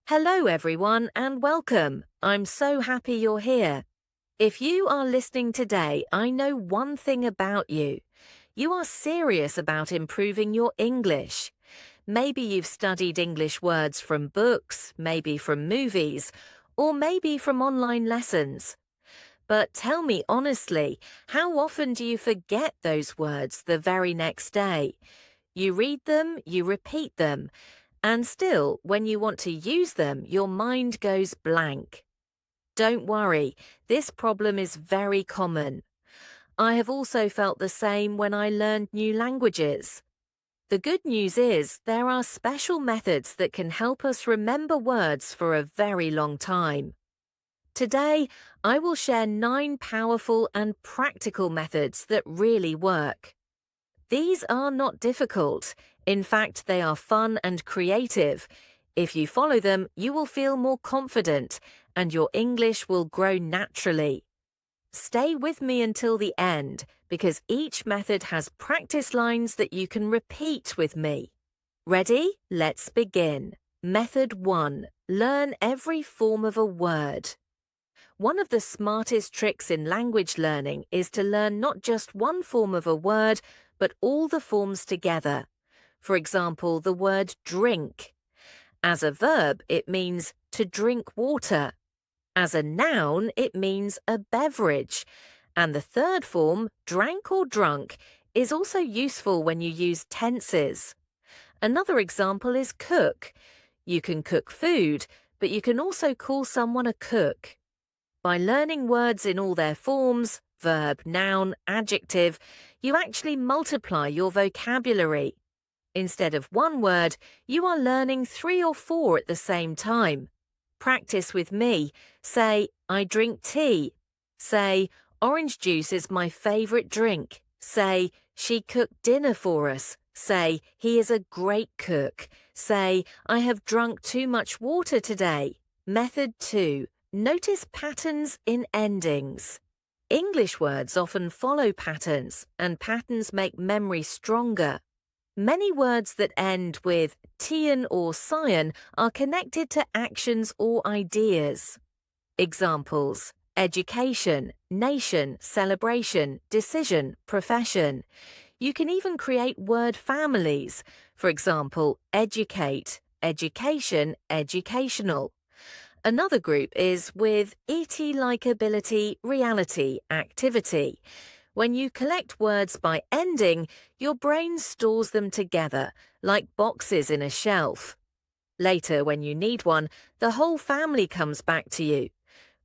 Hello, everyone, and welcome. I'm so happy you're here. If you are listening today, I know one thing about you. You are serious about improving your English. Maybe you've studied English words from books, maybe from movies, or maybe from online lessons. But tell me honestly, how often do you forget those words the very next day? You read them, you repeat them, and still, when you want to use them, your mind goes blank. Don't worry, this problem is very common. I have also felt the same when I learned new languages. The good news is there are special methods that can help us remember words for a very long time. Today, I will share 9 powerful and practical methods that really work. These are not difficult. In fact, they are fun and creative. If you follow them, you will feel more confident and your English will grow naturally. Stay with me until the end because each method has practice lines that you can repeat with me. Ready? Let's begin. Method 1. Learn every form of a word. One of the smartest tricks in language learning is to learn not just one form of a word, but all the forms together. For example, the word drink. As a verb, it means to drink water. As a noun, it means a beverage. And the third form, drank or drunk, is also useful when you use tenses. Another example is cook. You can cook food, but you can also call someone a cook. By learning words in all their forms, verb, noun, adjective, you actually multiply your vocabulary. Instead of one word, you are learning 3 or 4 at the same time. Practice with me. Say, I drink tea. Say, orange juice is my favorite drink. Say, she cooked dinner for us. Say, he is a great cook. Say, I have drunk too much water today. Method 2. Notice patterns in endings. English words often follow patterns, and patterns make memory stronger. Many words that end with tian or cyan are connected to actions or ideas. Examples: education, nation, celebration, decision, profession. You can even create word families. For example, educate, education, educational. Another group is with et like ability, reality, activity. When you collect words by ending, your brain stores them together, like boxes in a shelf. Later, when you need one, the whole family comes back to you.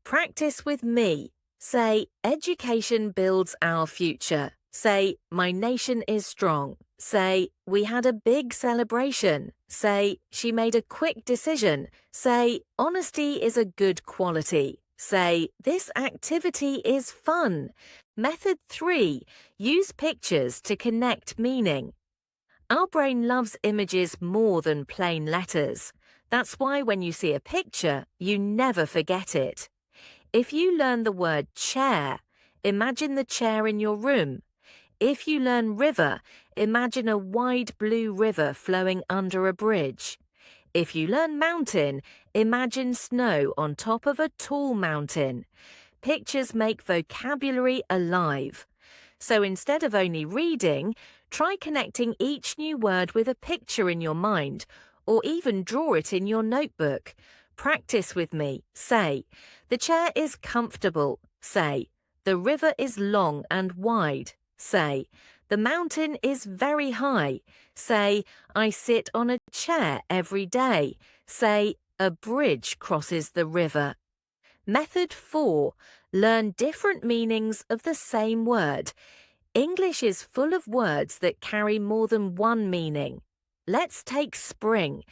Practice with me. Say, education builds our future. Say, my nation is strong. Say, we had a big celebration. Say, she made a quick decision. Say, honesty is a good quality. Say, this activity is fun. Method 3. Use pictures to connect meaning. Our brain loves images more than plain letters. That's why when you see a picture, you never forget it. If you learn the word chair, imagine the chair in your room. If you learn river, imagine a wide blue river flowing under a bridge. If you learn mountain, imagine snow on top of a tall mountain. Pictures make vocabulary alive. So instead of only reading, try connecting each new word with a picture in your mind, or even draw it in your notebook. Practice with me. Say, the chair is comfortable. Say, the river is long and wide. Say, the mountain is very high. Say, I sit on a chair every day. Say, a bridge crosses the river. Method 4. Learn different meanings of the same word. English is full of words that carry more than one meaning. Let's take spring.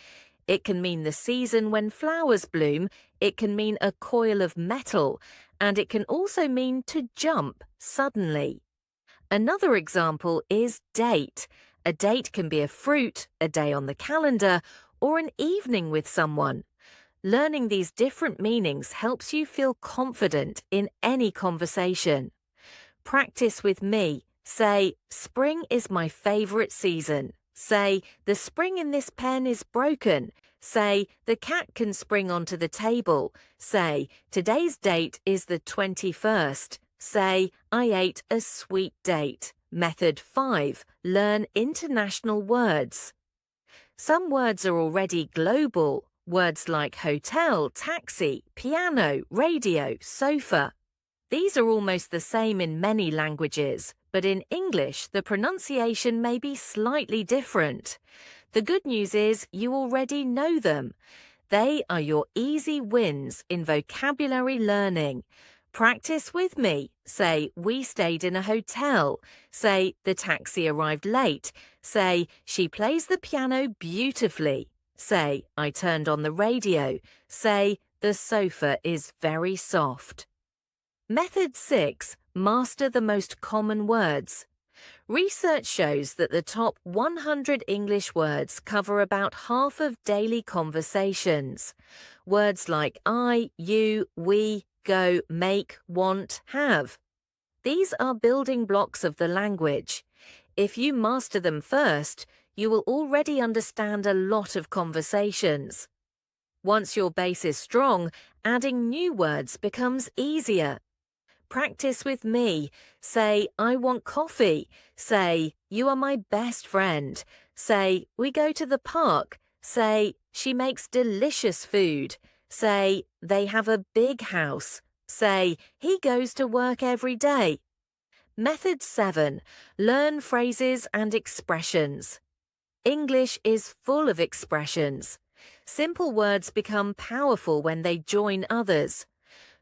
It can mean the season when flowers bloom, it can mean a coil of metal, and it can also mean to jump suddenly. Another example is date. A date can be a fruit, a day on the calendar, or an evening with someone. Learning these different meanings helps you feel confident in any conversation. Practice with me. Say, spring is my favorite season. Say, the spring in this pen is broken. Say, the cat can spring onto the table. Say, today's date is the 21st. Say, I ate a sweet date. Method 5. Learn international words. Some words are already global. Words like hotel, taxi, piano, radio, sofa. These are almost the same in many languages, but in English, the pronunciation may be slightly different. The good news is you already know them. They are your easy wins in vocabulary learning. Practice with me. Say, we stayed in a hotel. Say, the taxi arrived late. Say, she plays the piano beautifully. Say, I turned on the radio. Say, the sofa is very soft. Method 6. Master the most common words. Research shows that the top 100 English words cover about half of daily conversations. Words like I, you, we, go, make, want, have. These are building blocks of the language. If you master them first, you will already understand a lot of conversations. Once your base is strong, adding new words becomes easier. Practice with me. Say, I want coffee. Say, you are my best friend. Say, we go to the park. Say, she makes delicious food. Say, they have a big house. Say, he goes to work every day. Method 7. Learn phrases and expressions. English is full of expressions. Simple words become powerful when they join others.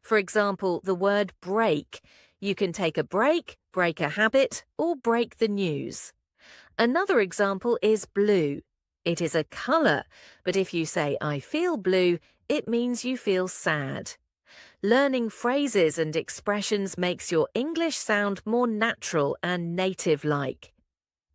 For example, the word break. You can take a break, break a habit, or break the news. Another example is blue. It is a color, but if you say I feel blue, it means you feel sad. Learning phrases and expressions makes your English sound more natural and native-like.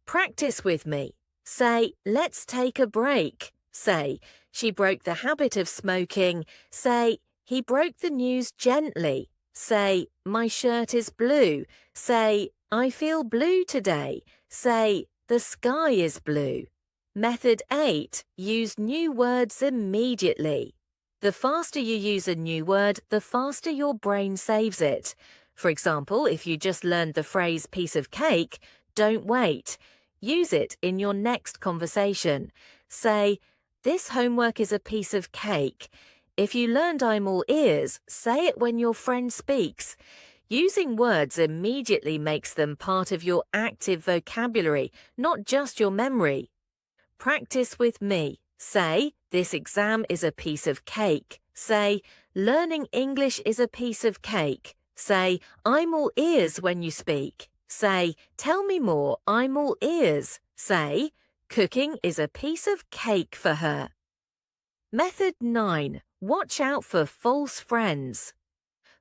Practice with me. Say, let's take a break. Say, she broke the habit of smoking. Say, he broke the news gently. Say, my shirt is blue. Say, I feel blue today. Say, the sky is blue. Method 8. Use new words immediately. The faster you use a new word, the faster your brain saves it. For example, if you just learned the phrase piece of cake, don't wait. Use it in your next conversation. Say, this homework is a piece of cake. If you learned I'm all ears, say it when your friend speaks. Using words immediately makes them part of your active vocabulary, not just your memory. Practice with me. Say, this exam is a piece of cake. Say, learning English is a piece of cake. Say, I'm all ears when you speak. Say, tell me more, I'm all ears. Say, cooking is a piece of cake for her. Method 9. Watch out for false friends.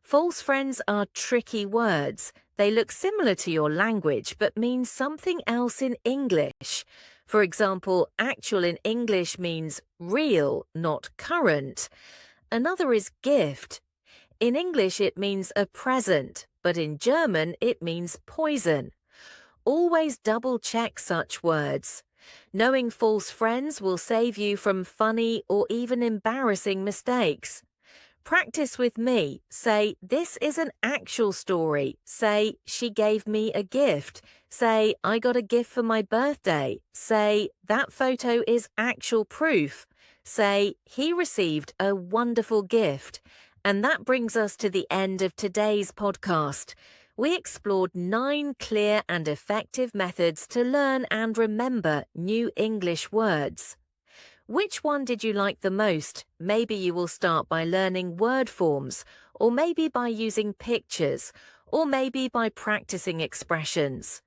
False friends are tricky words. They look similar to your language but mean something else in English. For example, actual in English means real, not current. Another is gift. In English it means a present, but in German it means poison. Always double-check such words. Knowing false friends will save you from funny or even embarrassing mistakes. Practice with me. Say, this is an actual story. Say, she gave me a gift. Say, I got a gift for my birthday. Say, that photo is actual proof. Say, he received a wonderful gift. And that brings us to the end of today's podcast. We explored 9 clear and effective methods to learn and remember new English words. Which one did you like the most? Maybe you will start by learning word forms, or maybe by using pictures, or maybe by practicing expressions.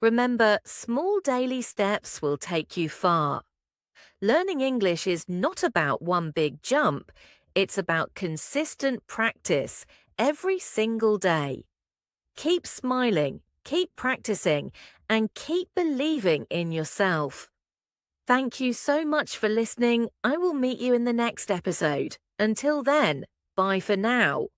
Remember, small daily steps will take you far. Learning English is not about one big jump. It's about consistent practice every single day. Keep smiling, keep practicing, and keep believing in yourself. Thank you so much for listening. I will meet you in the next episode. Until then, bye for now.